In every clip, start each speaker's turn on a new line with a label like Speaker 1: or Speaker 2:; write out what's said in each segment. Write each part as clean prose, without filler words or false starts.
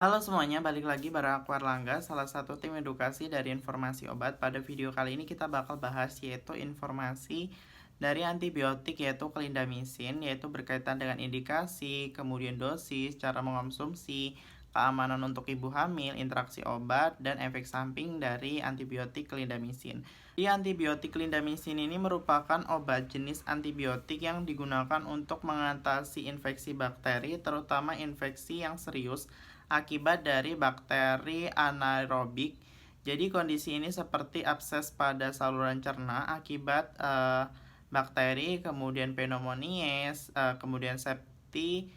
Speaker 1: Halo semuanya, balik lagi bareng aku Erlangga, salah satu tim edukasi dari informasi obat. Pada video kali ini kita bakal bahas yaitu informasi dari antibiotik yaitu clindamycin, yaitu berkaitan dengan indikasi, kemudian dosis, cara mengonsumsi, keamanan untuk ibu hamil, interaksi obat, dan efek samping dari antibiotik clindamycin. Di antibiotik clindamycin ini merupakan obat jenis antibiotik yang digunakan untuk mengatasi infeksi bakteri, terutama infeksi yang serius akibat dari bakteri anaerobik. Jadi kondisi ini seperti abses pada saluran cerna akibat bakteri, kemudian pneumoniae, kemudian septikemia,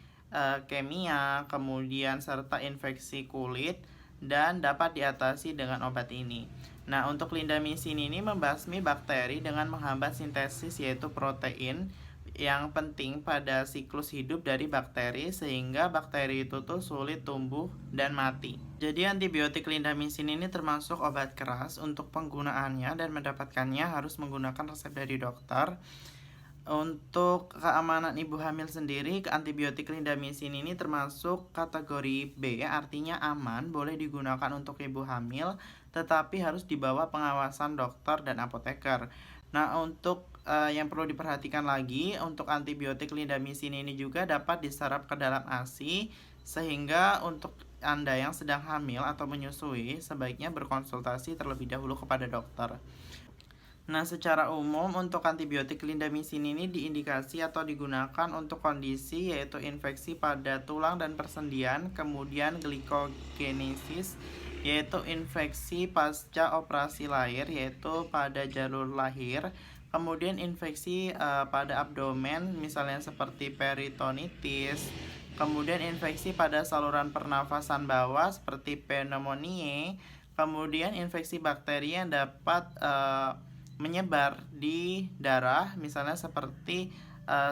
Speaker 1: kemudian serta infeksi kulit dan dapat diatasi dengan obat ini. Nah, untuk clindamycin ini membasmi bakteri dengan menghambat sintesis yaitu protein yang penting pada siklus hidup dari bakteri sehingga bakteri itu tuh sulit tumbuh dan mati. Jadi antibiotik clindamycin ini termasuk obat keras. Untuk penggunaannya dan mendapatkannya harus menggunakan resep dari dokter. Untuk keamanan ibu hamil sendiri, antibiotik clindamycin ini termasuk kategori B, artinya aman, boleh digunakan untuk ibu hamil, tetapi harus di bawah pengawasan dokter dan apoteker. Nah, untuk yang perlu diperhatikan lagi, untuk antibiotik clindamycin ini juga dapat diserap ke dalam ASI, sehingga untuk Anda yang sedang hamil atau menyusui, sebaiknya berkonsultasi terlebih dahulu kepada dokter. Nah, secara umum untuk antibiotik clindamycin ini diindikasi atau digunakan untuk kondisi yaitu infeksi pada tulang dan persendian, kemudian glikogenesis yaitu infeksi pasca operasi lahir yaitu pada jalur lahir, kemudian infeksi pada abdomen misalnya seperti peritonitis, kemudian infeksi pada saluran pernafasan bawah seperti pneumonia, kemudian infeksi bakteri yang dapat menyebar di darah misalnya seperti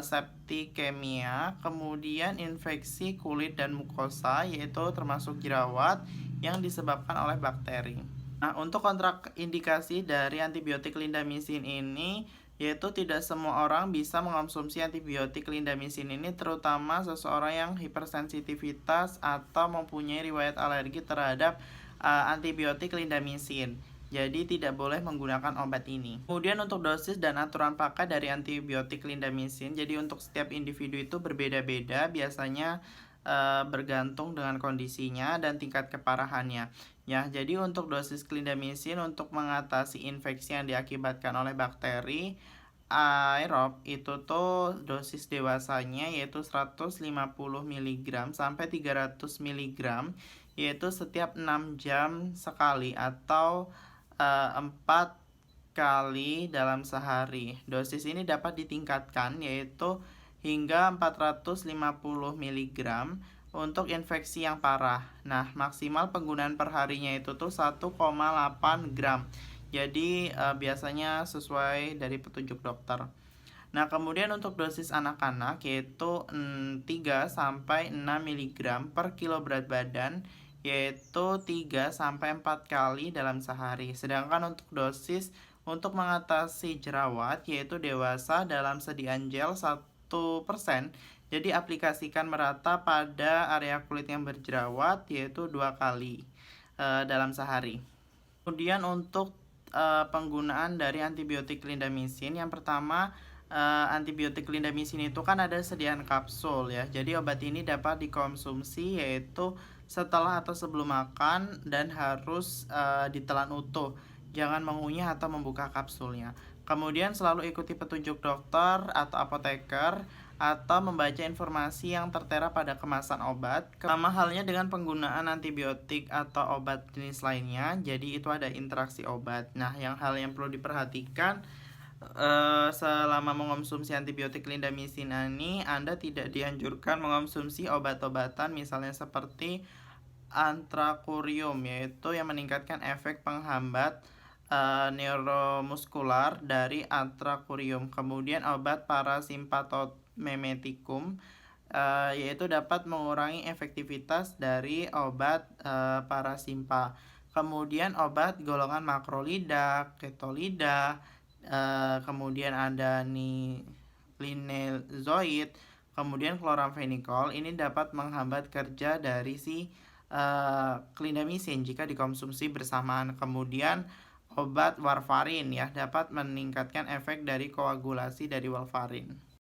Speaker 1: septikemia, kemudian infeksi kulit dan mukosa yaitu termasuk jerawat yang disebabkan oleh bakteri. Nah, untuk kontraindikasi dari antibiotik clindamycin ini yaitu tidak semua orang bisa mengonsumsi antibiotik clindamycin ini, terutama seseorang yang hipersensitivitas atau mempunyai riwayat alergi terhadap antibiotik clindamycin. Jadi tidak boleh menggunakan obat ini. Kemudian untuk dosis dan aturan pakai dari antibiotik clindamycin, jadi untuk setiap individu itu berbeda-beda, biasanya bergantung dengan kondisinya dan tingkat keparahannya. Ya, jadi untuk dosis clindamycin untuk mengatasi infeksi yang diakibatkan oleh bakteri aerob itu tuh dosis dewasanya yaitu 150 mg sampai 300 mg yaitu setiap 6 jam sekali atau 4 kali dalam sehari. Dosis ini dapat ditingkatkan yaitu hingga 450 mg untuk infeksi yang parah. Nah, maksimal penggunaan perharinya itu tuh 1,8 gram. Jadi biasanya sesuai dari petunjuk dokter. Nah, kemudian untuk dosis anak-anak yaitu 3 sampai 6 mg per kilo berat badan yaitu 3 sampai 4 kali dalam sehari. Sedangkan untuk dosis untuk mengatasi jerawat yaitu dewasa dalam sediaan gel 1%. Jadi aplikasikan merata pada area kulit yang berjerawat yaitu 2 kali dalam sehari. Kemudian untuk penggunaan dari antibiotik clindamycin, yang pertama antibiotik clindamycin itu kan ada sediaan kapsul ya. Jadi obat ini dapat dikonsumsi yaitu setelah atau sebelum makan dan harus ditelan utuh. Jangan mengunyah atau membuka kapsulnya. Kemudian selalu ikuti petunjuk dokter atau apoteker atau membaca informasi yang tertera pada kemasan obat. Sama halnya dengan penggunaan antibiotik atau obat jenis lainnya, jadi itu ada interaksi obat. Nah, hal yang perlu diperhatikan selama mengonsumsi antibiotik clindamycin ini, Anda tidak dianjurkan mengonsumsi obat-obatan misalnya seperti antrakurium, yaitu yang meningkatkan efek penghambat neuromuskular dari antrakurium. Kemudian obat parasimpatomimetikum yaitu dapat mengurangi efektivitas dari obat parasimpa. Kemudian obat golongan makrolida, ketolida, kemudian ada linezoid, kemudian chloramphenicol ini dapat menghambat kerja dari si clindamycin jika dikonsumsi bersamaan. Kemudian obat warfarin ya dapat meningkatkan efek dari koagulasi dari warfarin.